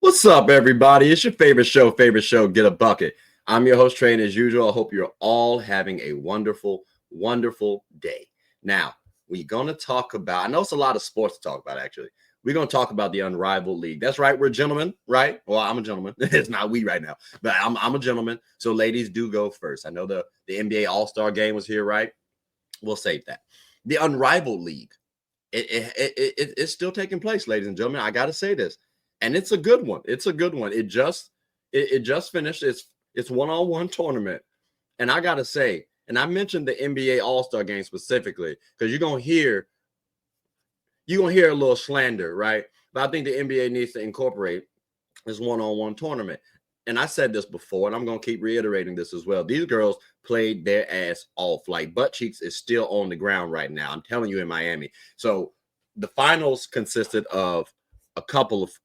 What's up, everybody? It's your favorite show, Get a Bucket. I'm your host, Trey, and as usual, I hope you're all having a wonderful, wonderful day. Now, we're going to talk about, I know it's a lot of sports to talk about, actually. We're going to talk about the Unrivaled League. That's right, we're gentlemen, right? Well, I'm a gentleman. It's not we right now, but I'm a gentleman. So ladies do go first. I know the NBA All-Star game was here, right? We'll save that. The Unrivaled League, it's still taking place, ladies and gentlemen. I got to say this. And it's a good one. It's a good one. It just finished its one-on-one tournament. And I gotta say, and I mentioned the NBA All-Star game specifically, because you're gonna hear a little slander, right? But I think the NBA needs to incorporate this one-on-one tournament. And I said this before, and I'm gonna keep reiterating this as well. These girls played their ass off. Like butt cheeks is still on the ground right now. I'm telling you, in Miami. So the finals consisted of a couple of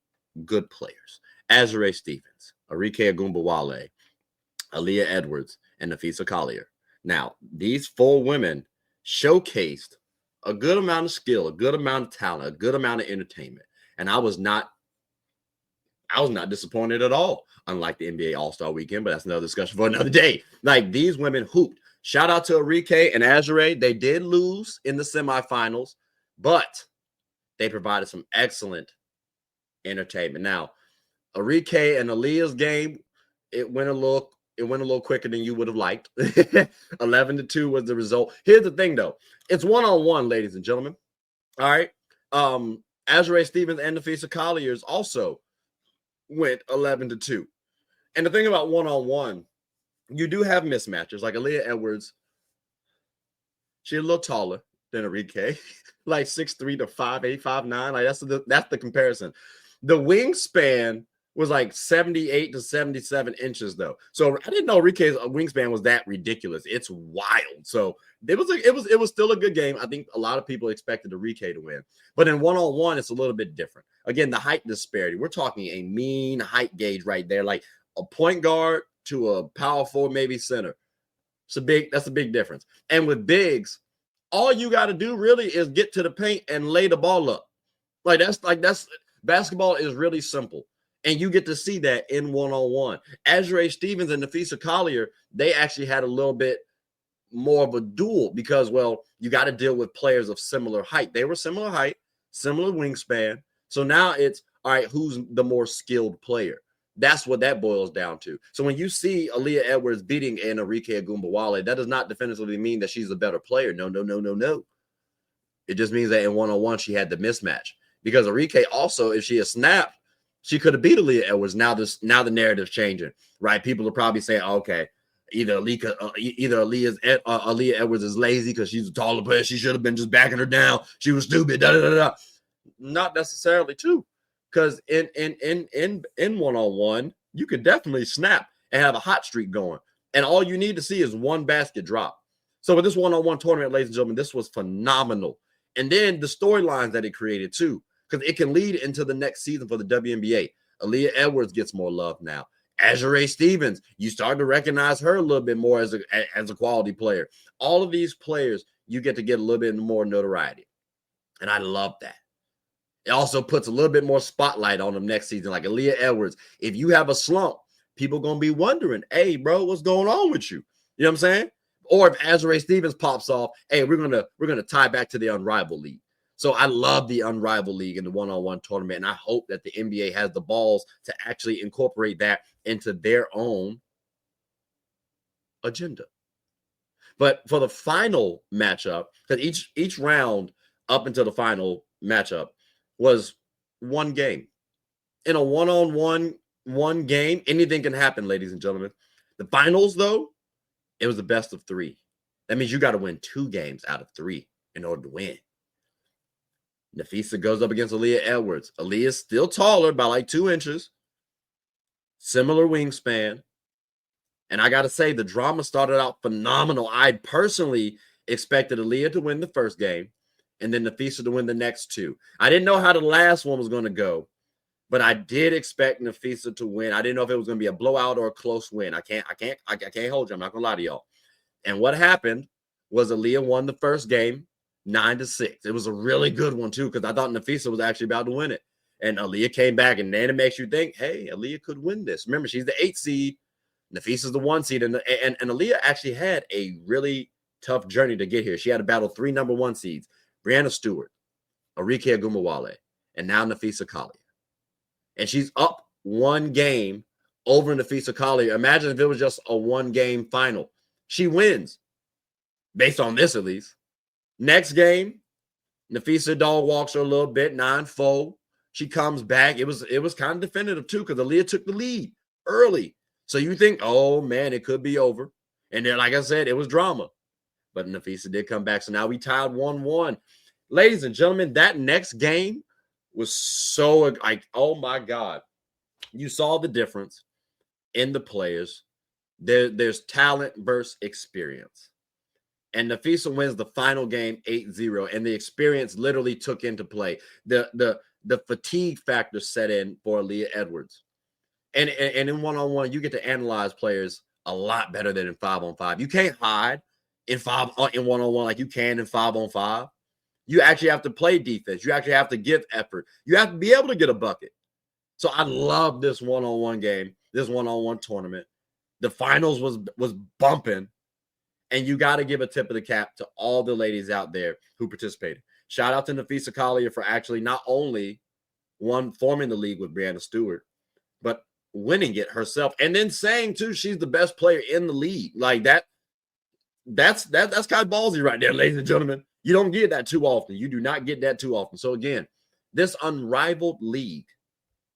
good players: Arike Stevens, Arike Ogunbowale, Aaliyah Edwards, and Napheesa Collier. Now, these four women showcased a good amount of skill, a good amount of talent, a good amount of entertainment. And I was not disappointed at all, unlike the NBA All-Star weekend, but that's another discussion for another day. Like, these women hooped. Shout out to Arike and Arike. They did lose in the semifinals, but they provided some excellent entertainment. Now, Arike and Aaliyah's game, it went a little quicker than you would have liked. 11-2 was the result. Here's the thing, though. It's one-on-one, ladies and gentlemen. All right. Arike Stevens and Napheesa Collier's also went 11-2. And the thing about one-on-one, you do have mismatches. Like Aaliyah Edwards, she's a little taller than Arike, like 6'3" to 5'8", 5'9". Like that's the comparison. The wingspan was like 78 to 77 inches, though. So I didn't know Arike's wingspan was that ridiculous. It's wild. So it was still a good game. I think a lot of people expected Arike to win, but in one-on-one, it's a little bit different. Again, the height disparity. We're talking a mean height gauge right there, like a point guard to a power forward, maybe center. That's a big difference. And with bigs, all you got to do really is get to the paint and lay the ball up. That's basketball is really simple. And you get to see that in one-on-one. Arike Stevens and Napheesa Collier, they actually had a little bit more of a duel because, well, you got to deal with players of similar height. They were similar height, similar wingspan. So now it's, all right, who's the more skilled player? That's what that boils down to. So when you see Aaliyah Edwards beating an Arike Ogunbowale, that does not definitively mean that she's a better player. No. It just means that in one-on-one, she had the mismatch. Because Arike also, if she had snapped, she could have beat Aaliyah Edwards. Now the narrative's changing, right? People are probably saying, okay, either Aaliyah Edwards is lazy because she's a taller player. She should have been just backing her down. She was stupid. Not necessarily true, because in one-on-one, you could definitely snap and have a hot streak going, and all you need to see is one basket drop. So with this one-on-one tournament, ladies and gentlemen, this was phenomenal. And then the storylines that it created too, because it can lead into the next season for the WNBA. Aaliyah Edwards gets more love now. Arike Stevens, you start to recognize her a little bit more as a quality player. All of these players, you get to get a little bit more notoriety. And I love that. It also puts a little bit more spotlight on them next season. Like Aaliyah Edwards, if you have a slump, people are going to be wondering, hey, bro, what's going on with you? You know what I'm saying? Or if Arike Stevens pops off, hey, we're gonna tie back to the Unrivaled League. So I love the Unrivaled League in the one-on-one tournament, and I hope that the NBA has the balls to actually incorporate that into their own agenda. But for the final matchup, because each round up until the final matchup was one game. In a one game, anything can happen, ladies and gentlemen. The finals, though, it was the best of three. That means you got to win 2 games out of 3 in order to win. Napheesa goes up against Aaliyah Edwards. Aaliyah's still taller by like 2 inches. Similar wingspan. And I got to say, the drama started out phenomenal. I personally expected Aaliyah to win the first game and then Napheesa to win the next 2. I didn't know how the last one was going to go, but I did expect Napheesa to win. I didn't know if it was going to be a blowout or a close win. I can't hold you. I'm not going to lie to y'all. And what happened was Aaliyah won the first game 9-6. It was a really good one too, because I thought Napheesa was actually about to win it. And Aaliyah came back, and then it makes you think, hey, Aaliyah could win this. Remember, she's the 8th seed. Napheesa's the 1 seed. And Aaliyah actually had a really tough journey to get here. She had to battle 3 number 1 seeds, Brianna Stewart, Arike Ogunbowale, and now Napheesa Collier. And she's up 1 game over Napheesa Collier. Imagine if it was just a 1-game final. She wins, based on this at least. Next game, Napheesa dog walks her a little bit, 9-4. She comes back. It was kind of definitive too, because Aaliyah took the lead early. So you think, oh man, it could be over. And then, like I said, it was drama. But Napheesa did come back. So now we tied 1-1. Ladies and gentlemen, that next game was so like, oh my God. You saw the difference in the players. There's talent versus experience. And Napheesa wins the final game 8-0, and the experience literally took into play. The fatigue factor set in for Aaliyah Edwards. And in one-on-one, you get to analyze players a lot better than in 5-on-5. You can't hide in one-on-one like you can in 5-on-5. You actually have to play defense. You actually have to give effort. You have to be able to get a bucket. So I love this one-on-one game, this one-on-one tournament. The finals was bumping. And you got to give a tip of the cap to all the ladies out there who participated. Shout out to Napheesa Collier for actually not only forming the league with Brianna Stewart, but winning it herself. And then saying, too, she's the best player in the league. Like that's kind of ballsy right there, ladies and gentlemen. You don't get that too often. You do not get that too often. So, again, this unrivaled league,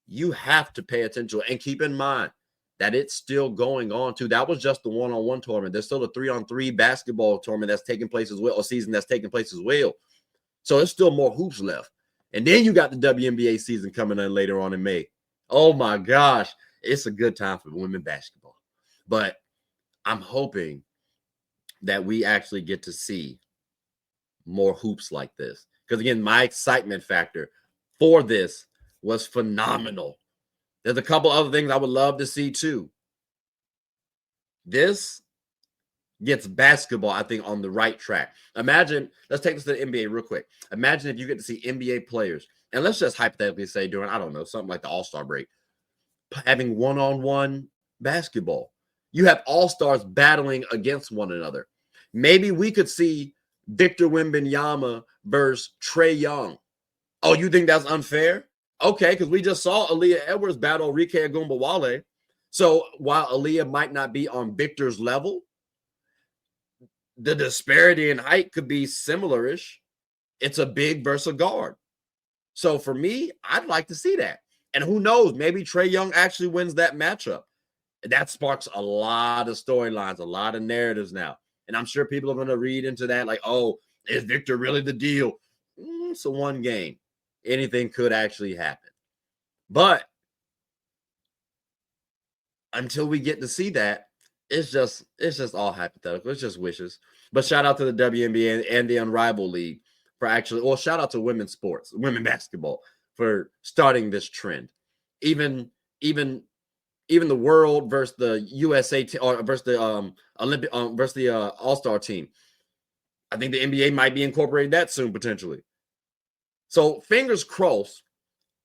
you have to pay attention and keep in mind that it's still going on too. That was just the one-on-one tournament. There's still a 3-on-3 basketball tournament that's taking place as well, or season that's taking place as well. So there's still more hoops left. And then you got the WNBA season coming in later on in May. Oh my gosh, it's a good time for women basketball. But I'm hoping that we actually get to see more hoops like this. Because again, my excitement factor for this was phenomenal. There's a couple other things I would love to see too. This gets basketball, I think, on the right track. Imagine, let's take this to the NBA real quick. Imagine if you get to see NBA players, and let's just hypothetically say during, I don't know, something like the All-Star break, having one-on-one basketball. You have all-stars battling against one another. Maybe we could see Victor Wembanyama versus Trae Young. Oh, you think that's unfair? Okay, because we just saw Aaliyah Edwards battle Arike Ogunbowale. So while Aaliyah might not be on Victor's level, the disparity in height could be similar-ish. It's a big versus a guard. So for me, I'd like to see that. And who knows, maybe Trae Young actually wins that matchup. That sparks a lot of storylines, a lot of narratives now. And I'm sure people are going to read into that like, oh, is Victor really the deal? It's a one game. Anything could actually happen. But until we get to see that, it's just all hypothetical. It's just wishes. But shout out to the WNBA and the Unrivaled League for actually, or shout out to women's sports, women basketball for starting this trend. Even the world versus the USA or versus the Olympic versus the All-Star team. I think the NBA might be incorporating that soon potentially. So fingers crossed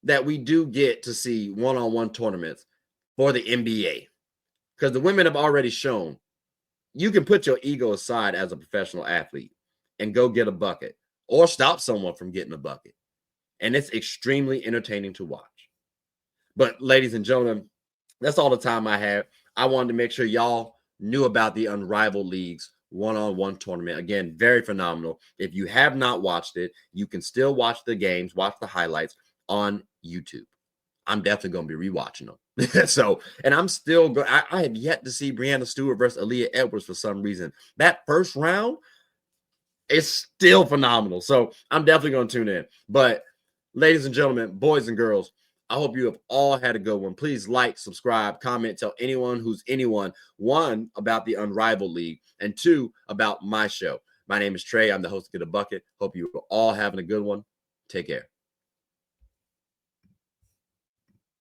that we do get to see one-on-one tournaments for the NBA, because the women have already shown you can put your ego aside as a professional athlete and go get a bucket or stop someone from getting a bucket. And it's extremely entertaining to watch. But ladies and gentlemen, that's all the time I have. I wanted to make sure y'all knew about the Unrivaled League's one-on-one tournament. Again, very phenomenal. If you have not watched it, you can still watch the games, watch the highlights on YouTube. I'm definitely going to be rewatching them. So, and I'm still going, I have yet to see Brianna Stewart versus Aaliyah Edwards for some reason. That first round is still phenomenal. So I'm definitely going to tune in. But ladies and gentlemen, boys and girls, I hope you have all had a good one. Please like, subscribe, comment, tell anyone who's anyone, one, about the Unrivaled League, and two, about my show. My name is Trey. I'm the host of Get a Bucket. Hope you are all having a good one. Take care.